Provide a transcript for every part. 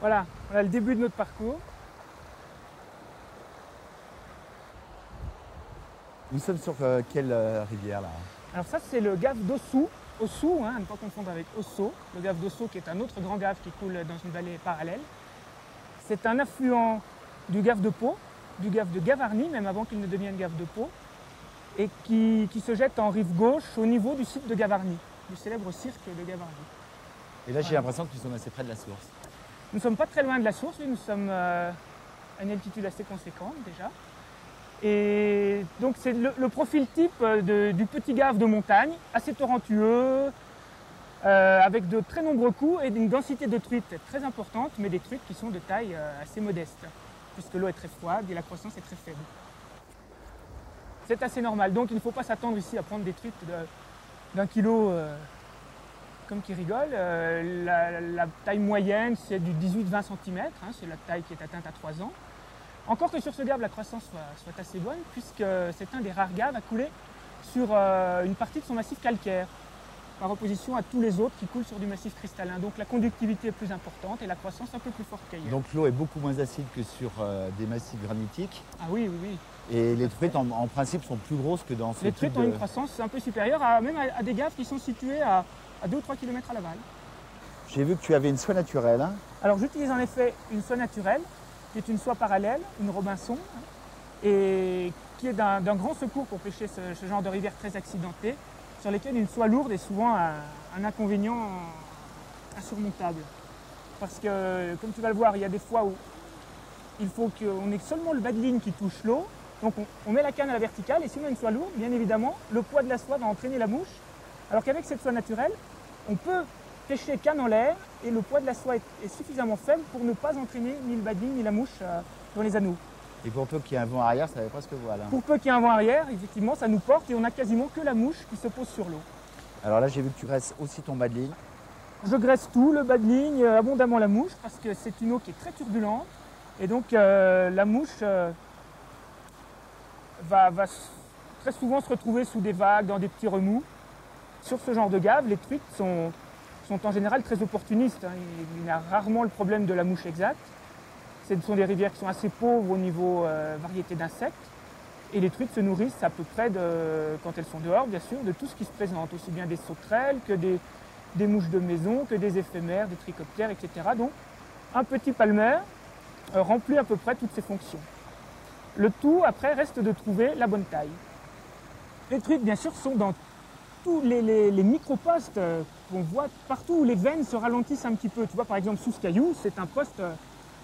Voilà, on a le début de notre parcours. Nous sommes sur quelle rivière là? Alors ça, c'est le gave d'Ossou. Ossou, hein, à ne pas confondre avec Osso. Le gave d'Osso qui est un autre grand gave qui coule dans une vallée parallèle. C'est un affluent du gave de Pau, du gave de Gavarnie, même avant qu'il ne devienne gave de Pau, et qui se jette en rive gauche au niveau du site de Gavarnie, du célèbre cirque de Gavarnie. Et là j'ai l'impression que nous sommes assez près de la source. Nous ne sommes pas très loin de la source, nous sommes à une altitude assez conséquente déjà. Et donc c'est le profil type du petit gave de montagne, assez torrentueux, avec de très nombreux coups et une densité de truites très importante, mais des truites qui sont de taille assez modeste, puisque l'eau est très froide et la croissance est très faible. C'est assez normal, donc il ne faut pas s'attendre ici à prendre des truites d'1 kilo comme qui rigole. La taille moyenne c'est du 18-20 cm, hein, c'est la taille qui est atteinte à 3 ans. Encore que sur ce gave, la croissance soit assez bonne, puisque c'est un des rares gaves à couler sur une partie de son massif calcaire, par opposition à tous les autres qui coulent sur du massif cristallin. Donc la conductivité est plus importante et la croissance un peu plus forte qu'ailleurs. Donc l'eau est beaucoup moins acide que sur des massifs granitiques. Ah oui, oui, oui. Et les truites en principe sont plus grosses que dans ce Les type truites ont une croissance un peu supérieure, même à des gaves qui sont situés à 2 ou 3 km à l'aval. J'ai vu que tu avais une soie naturelle. Hein. Alors j'utilise en effet une soie naturelle, qui est une soie parallèle, une Robinson, et qui est d'un grand secours pour pêcher ce genre de rivières très accidentées, sur lesquelles une soie lourde est souvent un inconvénient insurmontable. Parce que, comme tu vas le voir, il y a des fois où il faut qu'on ait seulement le bas de ligne qui touche l'eau, donc on met la canne à la verticale, et si on a une soie lourde, bien évidemment, le poids de la soie va entraîner la mouche, alors qu'avec cette soie naturelle, on peut pêcher canne en l'air et le poids de la soie est suffisamment faible pour ne pas entraîner ni le bading ni la mouche dans les anneaux. Et pour peu qu'il y ait un vent arrière, ça va presque voile. Hein. Pour peu qu'il y ait un vent arrière, effectivement, ça nous porte et on n'a quasiment que la mouche qui se pose sur l'eau. Alors là, j'ai vu que tu graisses aussi ton bas de ligne. Je graisse tout, le bas de ligne, abondamment la mouche, parce que c'est une eau qui est très turbulente. Et donc la mouche va très souvent se retrouver sous des vagues, dans des petits remous. Sur ce genre de gave, les truites sont en général très opportunistes. Hein. Il y a rarement le problème de la mouche exacte. Ce sont des rivières qui sont assez pauvres au niveau variété d'insectes. Et les truites se nourrissent à peu près, quand elles sont dehors, bien sûr, de tout ce qui se présente, aussi bien des sauterelles que des mouches de maison, que des éphémères, des trichoptères, etc. Donc un petit palmaire remplit à peu près toutes ces fonctions. Le tout, après, reste de trouver la bonne taille. Les truites, bien sûr, sont dans tous les micro-postes qu'on voit partout où les veines se ralentissent un petit peu. Tu vois, par exemple, sous ce caillou, c'est un poste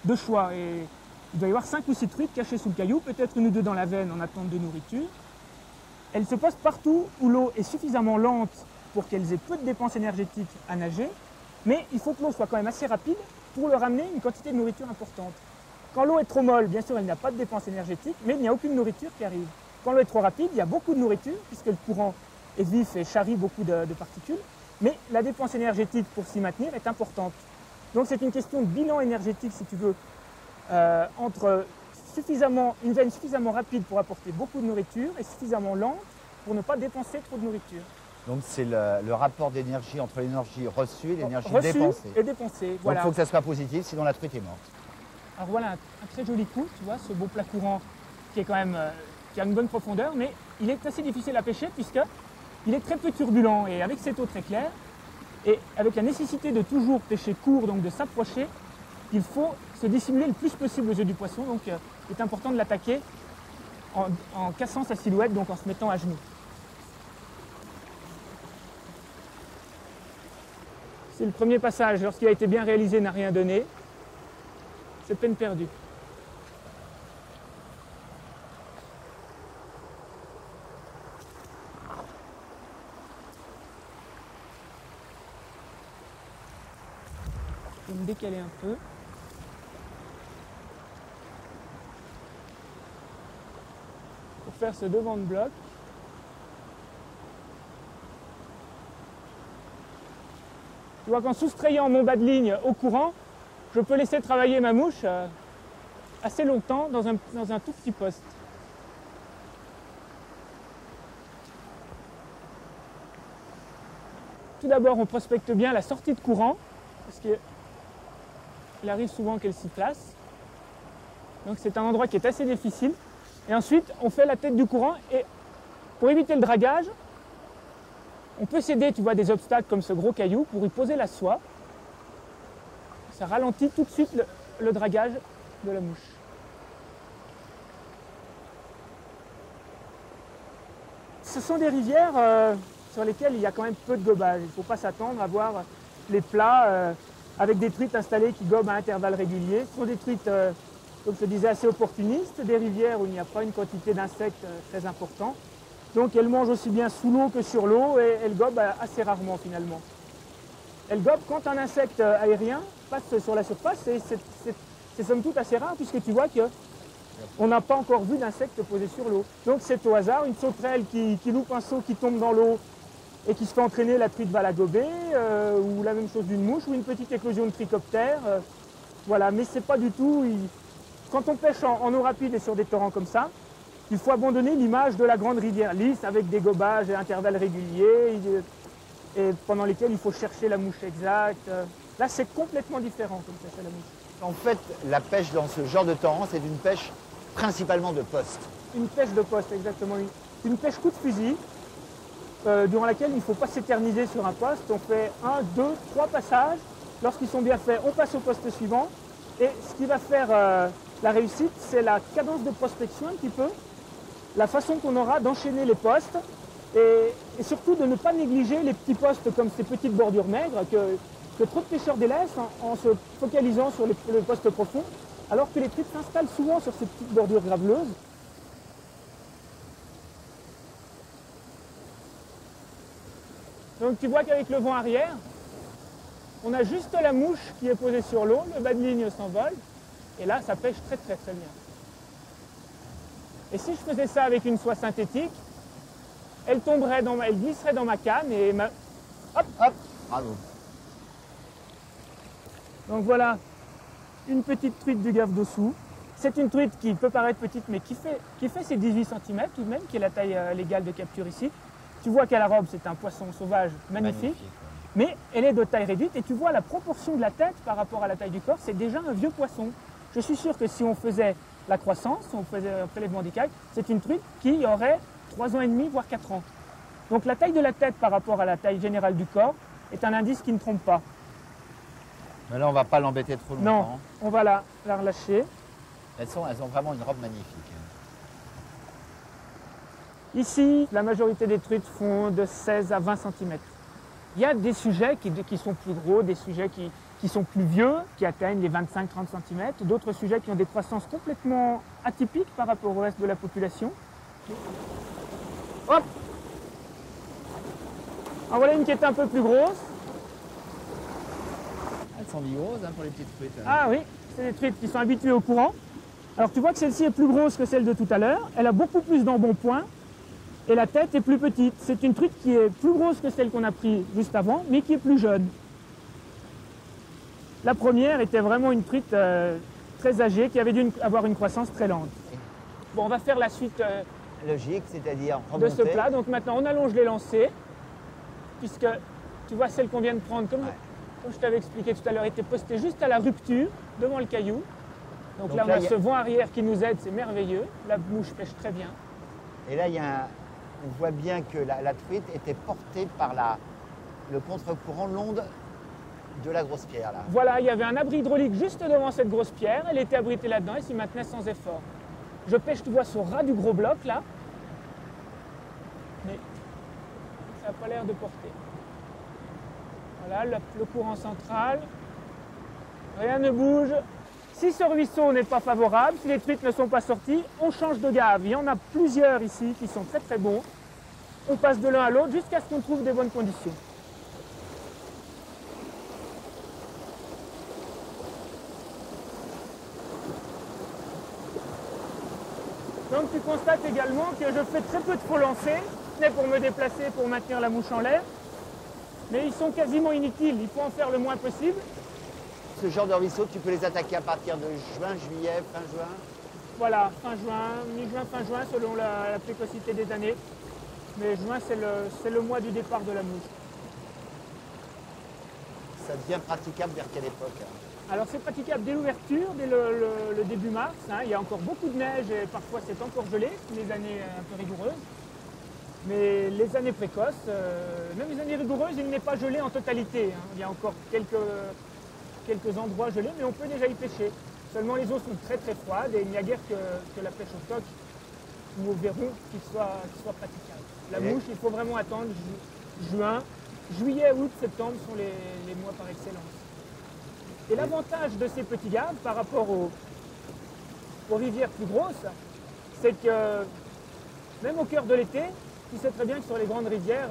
de choix. Et il doit y avoir 5 ou 6 truites cachées sous le caillou, peut-être une ou deux dans la veine en attente de nourriture. Elles se postent partout où l'eau est suffisamment lente pour qu'elles aient peu de dépenses énergétiques à nager, mais il faut que l'eau soit quand même assez rapide pour leur amener une quantité de nourriture importante. Quand l'eau est trop molle, bien sûr, elle n'a pas de dépenses énergétiques, mais il n'y a aucune nourriture qui arrive. Quand l'eau est trop rapide, il y a beaucoup de nourriture, puisque le courant est vif et charrie beaucoup de particules, mais la dépense énergétique pour s'y maintenir est importante. Donc c'est une question de bilan énergétique, si tu veux, entre une veine suffisamment rapide pour apporter beaucoup de nourriture et suffisamment lente pour ne pas dépenser trop de nourriture. Donc c'est le rapport d'énergie entre l'énergie reçue et l'énergie dépensée. Et dépensée, voilà. Donc il faut que ça soit positif, sinon la truite est morte. Alors voilà un très joli coup, tu vois, ce beau plat courant qui est quand même qui a une bonne profondeur, mais il est assez difficile à pêcher puisqu'il est très peu turbulent et avec cette eau très claire et avec la nécessité de toujours pêcher court, donc de s'approcher, il faut se dissimuler le plus possible aux yeux du poisson. Donc il est important de l'attaquer en cassant sa silhouette, donc en se mettant à genoux. Si le premier passage, lorsqu'il a été bien réalisé, n'a rien donné, c'est peine perdue. Je vais me décaler un peu. Pour faire ce devant de bloc. Tu vois qu'en soustrayant mon bas de ligne au courant, je peux laisser travailler ma mouche assez longtemps dans un tout petit poste. Tout d'abord, on prospecte bien la sortie de courant, parce que Il arrive souvent qu'elle s'y place. Donc c'est un endroit qui est assez difficile. Et ensuite, on fait la tête du courant. Et pour éviter le dragage, on peut s'aider, tu vois, des obstacles comme ce gros caillou pour y poser la soie. Ça ralentit tout de suite le dragage de la mouche. Ce sont des rivières sur lesquelles il y a quand même peu de gobage. Il ne faut pas s'attendre à voir les plats avec des truites installées qui gobent à intervalles réguliers. Ce sont des truites, comme je te disais, assez opportunistes, des rivières où il n'y a pas une quantité d'insectes très importante. Donc elles mangent aussi bien sous l'eau que sur l'eau et elles gobent assez rarement finalement. Elles gobent quand un insecte aérien passe sur la surface et c'est somme toute assez rare puisque tu vois qu'on n'a pas encore vu d'insectes posés sur l'eau. Donc c'est au hasard, une sauterelle qui loupe un saut, qui tombe dans l'eau et qui se fait entraîner, la truite va la gober, ou la même chose d'une mouche, ou une petite éclosion de trichoptère. Voilà, mais c'est pas du tout... Quand on pêche en eau rapide et sur des torrents comme ça, il faut abandonner l'image de la grande rivière lisse avec des gobages à intervalles réguliers et pendant lesquels il faut chercher la mouche exacte. Là, c'est complètement différent comme pêche à la mouche. En fait, la pêche dans ce genre de torrent, c'est une pêche principalement de poste. Une pêche de poste, exactement. Une pêche coup de fusil, durant laquelle il ne faut pas s'éterniser sur un poste. On fait 1, 2, 3 passages. Lorsqu'ils sont bien faits, on passe au poste suivant. Et ce qui va faire la réussite, c'est la cadence de prospection un petit peu, la façon qu'on aura d'enchaîner les postes et surtout de ne pas négliger les petits postes comme ces petites bordures maigres que trop de pêcheurs délaissent en se focalisant sur le poste profond, alors que les truites s'installent souvent sur ces petites bordures graveleuses. Donc tu vois qu'avec le vent arrière, on a juste la mouche qui est posée sur l'eau, le bas de ligne s'envole, et là ça pêche très très très bien. Et si je faisais ça avec une soie synthétique, elle glisserait dans ma canne et hop, hop. Bravo. Donc voilà, une petite truite du Gave d'Ossou. C'est une truite qui peut paraître petite, mais qui fait ses 18 cm tout de même, qui est la taille légale de capture ici. Tu vois qu'à la robe, c'est un poisson sauvage magnifique, mais elle est de taille réduite. Et tu vois la proportion de la tête par rapport à la taille du corps, c'est déjà un vieux poisson. Je suis sûr que si on faisait la croissance, on faisait un prélèvement d'écailles, c'est une truite qui aurait 3 ans et demi, voire 4 ans. Donc la taille de la tête par rapport à la taille générale du corps est un indice qui ne trompe pas. Mais là, on ne va pas l'embêter trop longtemps. Non, on va la relâcher. Elles ont vraiment une robe magnifique. Ici, la majorité des truites font de 16 à 20 cm. Il y a des sujets qui sont plus gros, des sujets qui sont plus vieux, qui atteignent les 25-30 cm, d'autres sujets qui ont des croissances complètement atypiques par rapport au reste de la population. Hop! En voilà une qui est un peu plus grosse. Elles sont vigoureuses pour les petites truites. Ah oui, c'est des truites qui sont habituées au courant. Alors tu vois que celle-ci est plus grosse que celle de tout à l'heure. Elle a beaucoup plus d'embonpoint et la tête est plus petite. C'est une truite qui est plus grosse que celle qu'on a prise juste avant, mais qui est plus jeune. La première était vraiment une truite très âgée qui avait dû avoir une croissance très lente. Bon, on va faire la suite logique, c'est-à-dire de ce plat. Donc maintenant, on allonge les lancers, puisque tu vois celle qu'on vient de prendre, comme je t'avais expliqué tout à l'heure, était postée juste à la rupture devant le caillou. Donc là, on a ce vent arrière qui nous aide, c'est merveilleux. La mouche pêche très bien. Et là, on voit bien que la truite était portée par le contre-courant, l'onde de la grosse pierre. Là. Voilà, il y avait un abri hydraulique juste devant cette grosse pierre. Elle était abritée là-dedans et s'y maintenait sans effort. Je pêche, tu vois, ce ras du gros bloc là. Mais ça n'a pas l'air de porter. Voilà, le courant central. Rien ne bouge. Si ce ruisseau n'est pas favorable, si les truites ne sont pas sorties, on change de gave. Il y en a plusieurs ici qui sont très très bons. On passe de l'un à l'autre jusqu'à ce qu'on trouve des bonnes conditions. Donc tu constates également que je fais très peu de faux lancers, ce n'est pour me déplacer, pour maintenir la mouche en l'air. Mais ils sont quasiment inutiles, il faut en faire le moins possible. Ce genre de ruisseaux, tu peux les attaquer à partir de juin, juillet, fin juin? Voilà, fin juin, mi-juin, fin juin, selon la précocité des années. Mais juin, c'est le mois du départ de la mouche. Ça devient praticable vers quelle époque? Alors c'est praticable dès l'ouverture, dès le début mars. Hein. Il y a encore beaucoup de neige et parfois c'est encore gelé, les années un peu rigoureuses. Mais les années précoces, même les années rigoureuses, il n'est pas gelé en totalité. Hein. Il y a encore quelques endroits gelés, mais on peut déjà y pêcher. Seulement les eaux sont très très froides et il n'y a guère que la pêche au coq ou au verron qui soit praticable. La mouche, il faut vraiment attendre juin. Juillet, août, septembre sont les mois par excellence. Et l'avantage de ces petits gaves par rapport aux rivières plus grosses, c'est que même au cœur de l'été, tu sais très bien que sur les grandes rivières,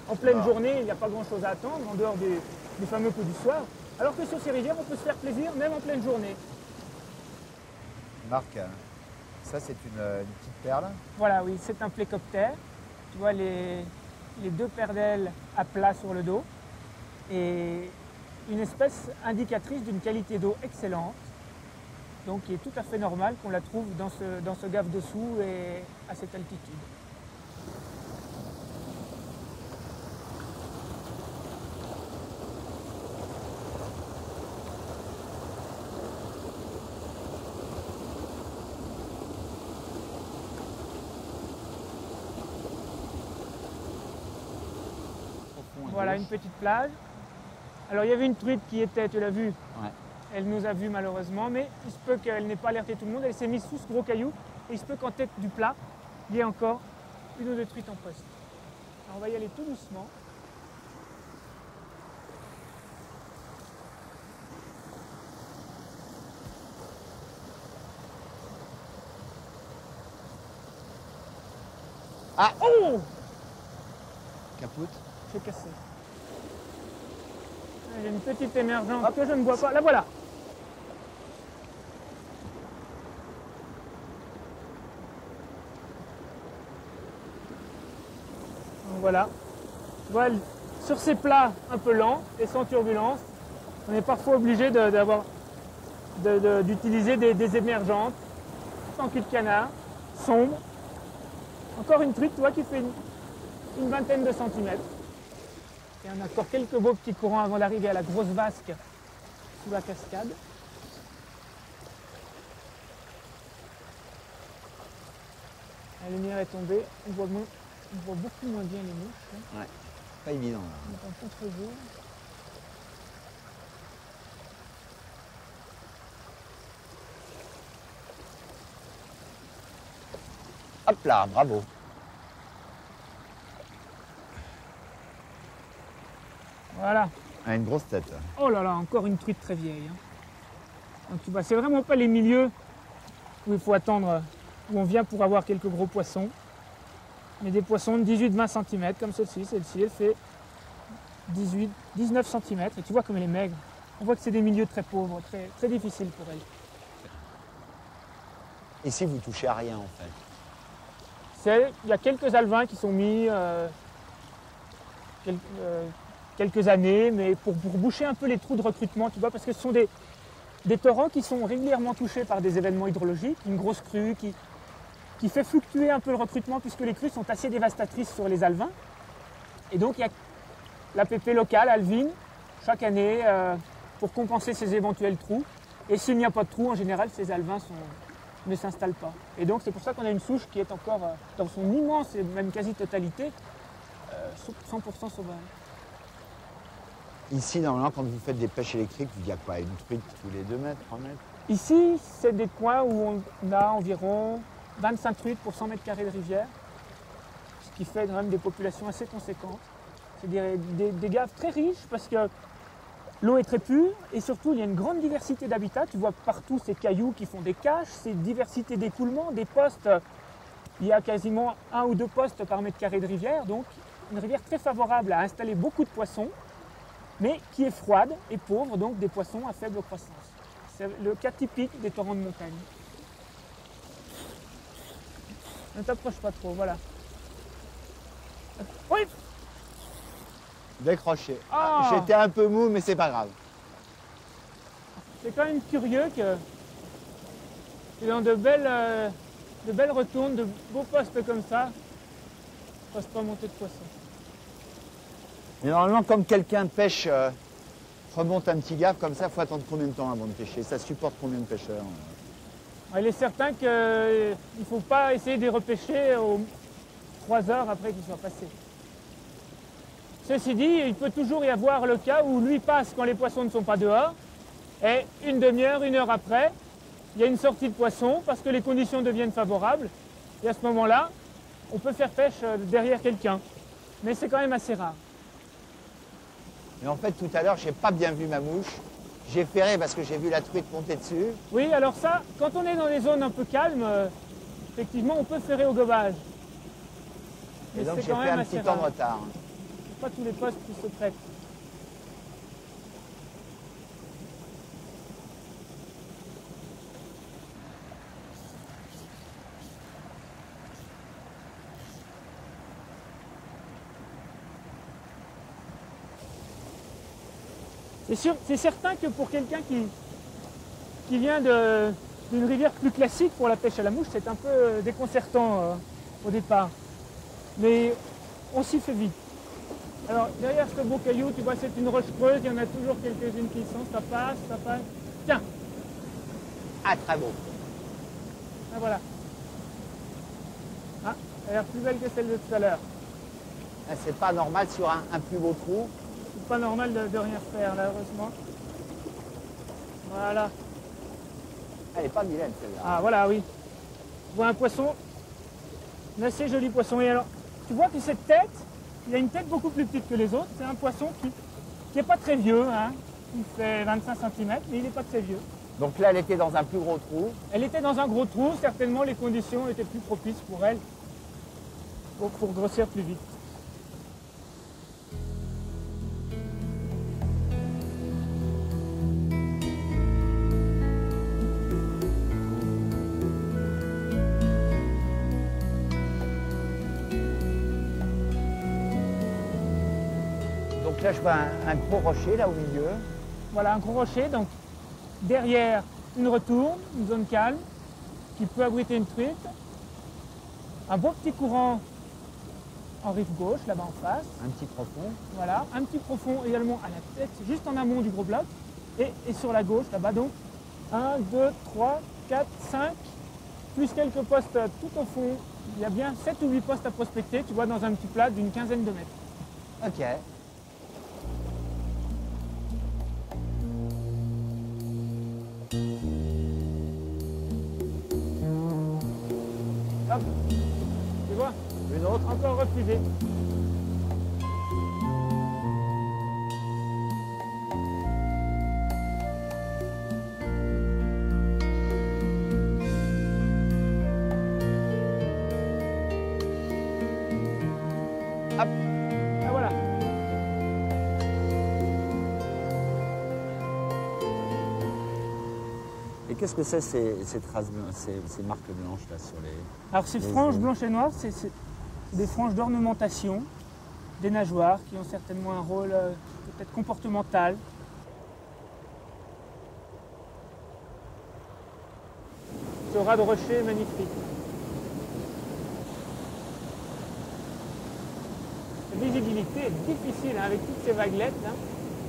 en pleine journée, il n'y a pas grand-chose à attendre, en dehors du fameux coup du soir. Alors que sur ces rivières, on peut se faire plaisir même en pleine journée. Marc, ça c'est une petite perle. Voilà, oui, c'est un plécoptère. Tu vois les deux paires d'ailes à plat sur le dos. Et une espèce indicatrice d'une qualité d'eau excellente. Donc il est tout à fait normal qu'on la trouve dans ce gave dessous et à cette altitude. Voilà une petite plage. Alors il y avait une truite qui était, tu l'as vu, Ouais. Elle nous a vus malheureusement, mais il se peut qu'elle n'ait pas alerté tout le monde. Elle s'est mise sous ce gros caillou et il se peut qu'en tête du plat, il y ait encore une ou deux truites en poste. Alors on va y aller tout doucement. Ah, Oh! capote. J'ai cassé. J'ai une petite émergence que je ne vois pas. La voilà. Donc voilà. Voilà. Sur ces plats un peu lents et sans turbulence, on est parfois obligé d'utiliser des émergentes, sans cul de canard, sombres. Encore une truite, tu vois, qui fait une vingtaine de centimètres. Et on a encore quelques beaux petits courants avant d'arriver à la grosse vasque sous la cascade. La lumière est tombée, on voit beaucoup moins bien les mouches. Hein. Ouais, pas évident là. On est en contre-jour. Hop là, bravo. Voilà. Ah, une grosse tête. Oh là là, encore une truite très vieille. Hein. Donc tu vois, c'est vraiment pas les milieux où il faut attendre, où on vient pour avoir quelques gros poissons. Mais des poissons de 18-20 cm comme celle-ci. Celle-ci, elle fait 19 cm. Et tu vois comme elle est maigre. On voit que c'est des milieux très pauvres, très, très difficiles pour elle. Ici, vous touchez à rien en fait. Il y a quelques alevins qui sont mis quelques années, mais pour boucher un peu les trous de recrutement, tu vois, parce que ce sont des torrents qui sont régulièrement touchés par des événements hydrologiques, une grosse crue qui fait fluctuer un peu le recrutement, puisque les crues sont assez dévastatrices sur les alevins. Et donc il y a l'APP locale, alevine, chaque année, pour compenser ces éventuels trous. Et s'il n'y a pas de trous, en général, ces alevins ne s'installent pas. Et donc c'est pour ça qu'on a une souche qui est encore, dans son immense et même quasi-totalité, 100% sauvage. Ici, normalement, quand vous faites des pêches électriques, il y a quoi? Une truite tous les 2 mètres, 3 mètres? Ici, c'est des coins où on a environ 25 truites pour 100 mètres carrés de rivière, ce qui fait quand même des populations assez conséquentes. C'est des gaves très riches parce que l'eau est très pure et surtout il y a une grande diversité d'habitats. Tu vois partout ces cailloux qui font des caches, ces diversités d'écoulement, des postes. Il y a quasiment 1 ou 2 postes par mètre carré de rivière, donc une rivière très favorable à installer beaucoup de poissons, mais qui est froide et pauvre, donc des poissons à faible croissance. C'est le cas typique des torrents de montagne. Ne t'approche pas trop, voilà. Oui! Décroché. Ah. J'étais un peu mou, mais c'est pas grave. C'est quand même curieux que dans de belles retournes, de beaux postes comme ça, ne fasse pas monter de poissons. Mais normalement, comme quelqu'un pêche remonte un petit gave comme ça, il faut attendre combien de temps avant de pêcher? Ça supporte combien de pêcheurs? Il est certain qu'il ne faut pas essayer de les repêcher aux 3 heures après qu'ils soient passés. Ceci dit, il peut toujours y avoir le cas où lui passe quand les poissons ne sont pas dehors, et une demi-heure, 1 heure après, il y a une sortie de poissons parce que les conditions deviennent favorables, et à ce moment-là, on peut faire pêche derrière quelqu'un. Mais c'est quand même assez rare. Mais en fait, tout à l'heure, je n'ai pas bien vu ma mouche. J'ai ferré parce que j'ai vu la truite monter dessus. Oui, alors ça, quand on est dans des zones un peu calmes, effectivement, on peut ferrer au gobage. Et Mais donc c'est j'ai quand fait même un assez petit temps de rare. retard. Pas tous les postes qui se prêtent. C'est certain que pour quelqu'un qui vient d'une rivière plus classique pour la pêche à la mouche, c'est un peu déconcertant au départ. Mais on s'y fait vite. Alors derrière ce beau caillou, tu vois, c'est une roche creuse, il y en a toujours quelques-unes qui sont, ça passe. Tiens, Ah, très beau. ah, voilà. Ah, elle a l'air plus belle que celle de tout à l'heure. Ah, c'est pas normal sur un plus beau trou. C'est pas normal de rien faire là, heureusement. Voilà. Elle n'est pas vilaine celle-là. Ah voilà, oui. Je vois un poisson, un assez joli poisson. Et alors, tu vois que cette tête, il a une tête beaucoup plus petite que les autres. C'est un poisson qui n'est pas très vieux, hein. Il fait 25 cm, mais il n'est pas très vieux. Donc là, elle était dans un plus gros trou. Elle était dans un gros trou, certainement les conditions étaient plus propices pour elle, pour grossir plus vite. Donc là, je vois un gros rocher là au milieu. Voilà, un gros rocher, donc derrière une retourne, une zone calme, qui peut abriter une truite. Un beau petit courant en rive gauche, là-bas en face. Un petit profond. Voilà, un petit profond également à la tête, juste en amont du gros bloc. Et sur la gauche, là-bas donc, 1, 2, 3, 4, 5, plus quelques postes tout au fond. Il y a bien 7 ou 8 postes à prospecter, tu vois, dans un petit plat d'une quinzaine de mètres. Ok. Hop, tu vois, Une autre. encore refusé. Hop. Ah voilà. Et qu'est-ce que c'est ces traces blanches, ces marques blanches là sur les... Alors ces Les franges ailes. blanches et noires, c'est des franges d'ornementation des nageoires qui ont certainement un rôle peut-être comportemental. Ce ras de rocher est magnifique. La visibilité est difficile hein, avec toutes ces vaguelettes. Hein.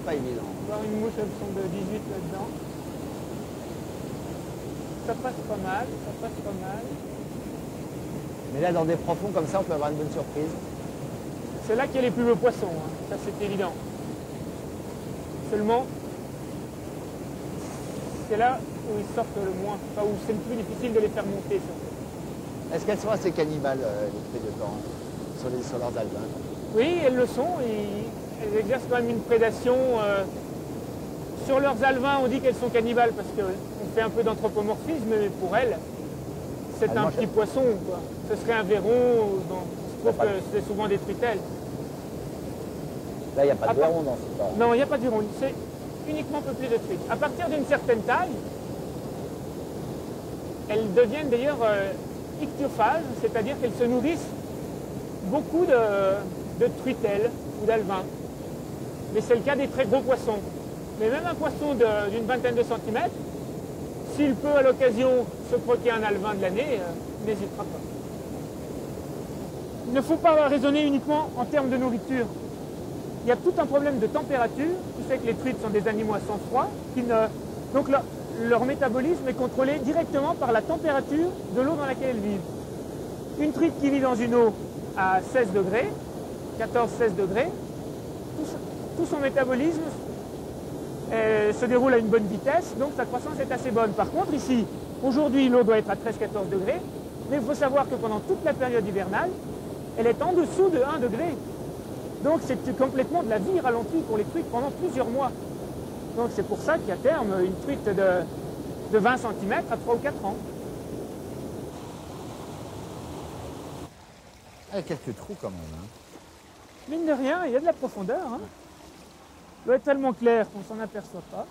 Pas évident. Voir une mouche, elles sont de 18 là-dedans. Ça passe pas mal, ça passe pas mal. Mais là, dans des profonds comme ça, on peut avoir une bonne surprise. C'est là qu'il y a les plus beaux poissons, hein. Ça c'est évident. Seulement, c'est là où ils sortent le moins, enfin où c'est le plus difficile de les faire monter surtout. Est-ce qu'elles sont assez cannibales, les truites de Caen, sur leurs alevins? Oui, elles le sont, elles exercent quand même une prédation. Sur leurs alevins, on dit qu'elles sont cannibales parce qu'on fait un peu d'anthropomorphisme, mais pour elles, c'est Elles un mangent- petit poisson, quoi. Ce serait un verron, je trouve que c'est souvent des truitelles. Là, il n'y a pas Ah, de verron dans ce temps. Non, il n'y a pas du rond, c'est uniquement peuplé de truites. À partir d'une certaine taille, elles deviennent d'ailleurs ichthyophages, c'est-à-dire qu'elles se nourrissent beaucoup de truitelles ou d'alevins. Mais c'est le cas des très gros poissons. Mais même un poisson d'une vingtaine de centimètres, s'il peut à l'occasion se croquer un alevin de l'année, il n'hésitera pas. Il ne faut pas raisonner uniquement en termes de nourriture. il y a tout un problème de température. Tu sais que les truites sont des animaux à sang froid, donc leur métabolisme est contrôlé directement par la température de l'eau dans laquelle elles vivent. Une truite qui vit dans une eau à 16 degrés, 14-16 degrés, tout son métabolisme se déroule à une bonne vitesse, donc sa croissance est assez bonne. Par contre, ici, aujourd'hui, l'eau doit être à 13-14 degrés, mais il faut savoir que pendant toute la période hivernale, elle est en dessous de 1 degré. Donc c'est complètement de la vie ralentie pour les truites pendant plusieurs mois. Donc c'est pour ça qu'à terme, une truite de 20 cm à 3 ou 4 ans. Il y a quelques trous quand même. Hein. Mine de rien, il y a de la profondeur. Hein. L'eau est tellement claire qu'on ne s'en aperçoit pas.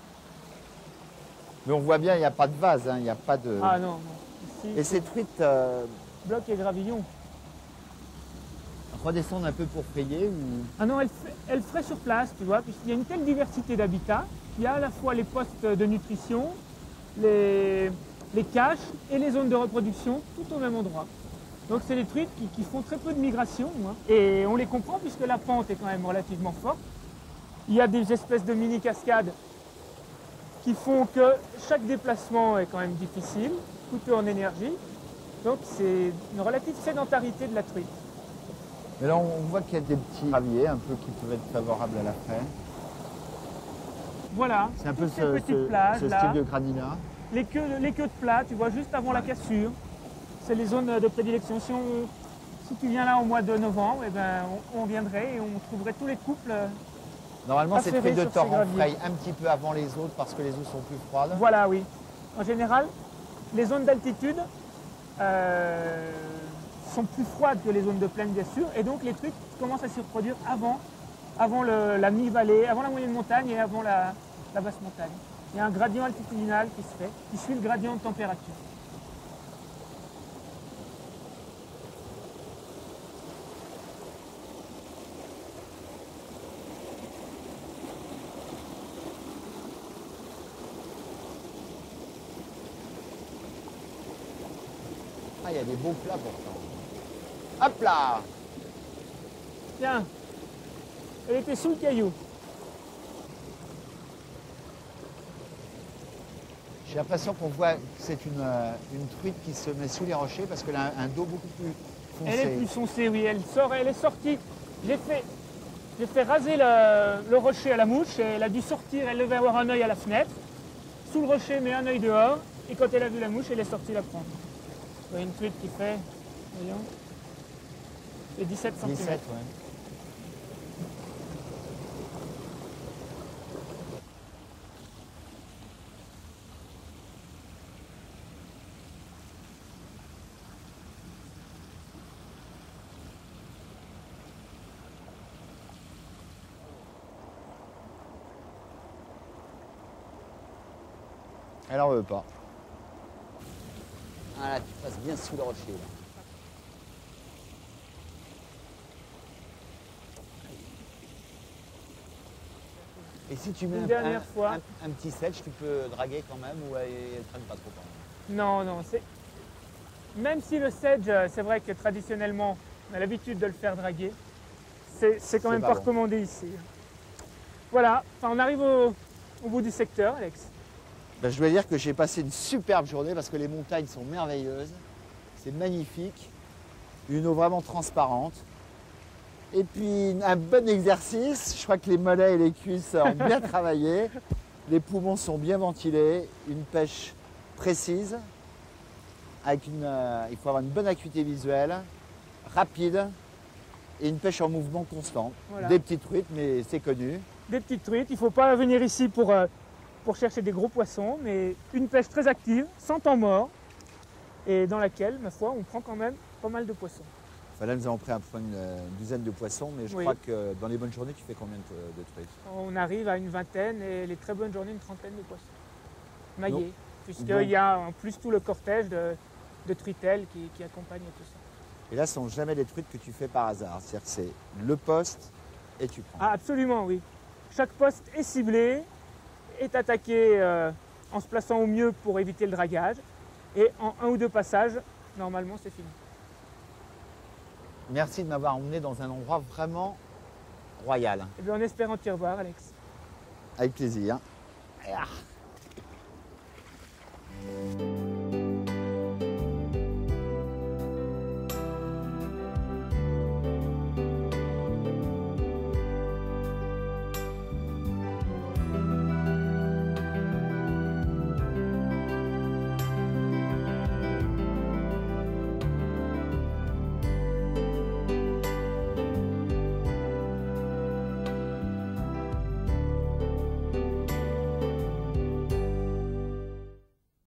Mais on voit bien, il n'y a pas de vase, hein, il n'y a pas de... Ah non, non. Ici, et ces truites bloc et gravillon. redescendent un peu pour frayer ou... Ah non, elle ferait sur place, tu vois, puisqu'il y a une telle diversité d'habitats. Il y a à la fois les postes de nutrition, les caches et les zones de reproduction, tout au même endroit. Donc c'est des truites qui font très peu de migration, hein. Et on les comprend puisque la pente est quand même relativement forte. Il y a des espèces de mini-cascades qui font que chaque déplacement est quand même difficile, coûteux en énergie. Donc c'est une relative sédentarité de la truite. Mais là, on voit qu'il y a des petits graviers un peu qui peuvent être favorables à la fraie. Voilà, c'est un peu ces petites plages, ce style de granina. Les queues de plat, tu vois, juste avant la cassure. C'est les zones de prédilection. Si tu viens là au mois de novembre, eh ben, on viendrait et on trouverait tous les couples. Normalement, ces truites de sur ces torrent graviers. frayent un petit peu avant les autres parce que les eaux sont plus froides. Voilà, oui. En général, les zones d'altitude sont plus froides que les zones de plaine, bien sûr, et donc les truites commencent à s'y reproduire avant la mi-vallée, avant la moyenne montagne et avant la basse montagne. Il y a un gradient altitudinal qui se fait, qui suit le gradient de température. Ah, il y a des beaux plats pourtant. Hop là! Tiens, elle était sous le caillou. J'ai l'impression qu'on voit que c'est une truite qui se met sous les rochers parce qu'elle a un dos beaucoup plus foncé. Elle est plus foncée, oui. Elle est sortie. J'ai fait raser le rocher à la mouche et elle a dû sortir. Elle devait avoir un œil à la fenêtre, sous le rocher, mais un œil dehors. Et quand elle a vu la mouche, elle est sortie la prendre. Vous voyez une truite qui fait, voyons, et 17 cm. 17, ouais. Elle en veut pas. Ah là, tu passes bien sous le rocher. Là. Et si tu mets un petit sedge, tu peux draguer quand même ou elle ne traîne pas trop? Non, non. Même si le sedge, c'est vrai que traditionnellement, on a l'habitude de le faire draguer, c'est quand même pas recommandé ici. Voilà, enfin, on arrive au bout du secteur, Alex. Ben, je dois dire que j'ai passé une superbe journée parce que les montagnes sont merveilleuses. C'est magnifique. Une eau vraiment transparente. Et puis un bon exercice. Je crois que les mollets et les cuisses ont bien travaillé. Les poumons sont bien ventilés. Une pêche précise. Il faut avoir une bonne acuité visuelle, rapide et une pêche en mouvement constant. Voilà. Des petites truites, mais c'est connu. Des petites truites. Il ne faut pas venir ici pour chercher des gros poissons, mais une pêche très active, sans temps mort, et dans laquelle, ma foi, on prend quand même pas mal de poissons. Enfin, là, nous avons pris une dizaine de poissons, mais je crois que dans les bonnes journées, tu fais combien de truites? On arrive à une vingtaine, et les très bonnes journées, une trentaine de poissons. Maillés, puisqu'il y a en plus tout le cortège de truitelles qui accompagne tout ça. Et là, ce ne sont jamais des truites que tu fais par hasard, c'est-à-dire que c'est le poste et tu prends. Ah, absolument, oui. Chaque poste est ciblé, est attaqué en se plaçant au mieux pour éviter le dragage. Et en un ou deux passages, normalement, c'est fini. Merci de m'avoir emmené dans un endroit vraiment royal. Et bien, en espérant t'y revoir, Alex. Avec plaisir. Ah.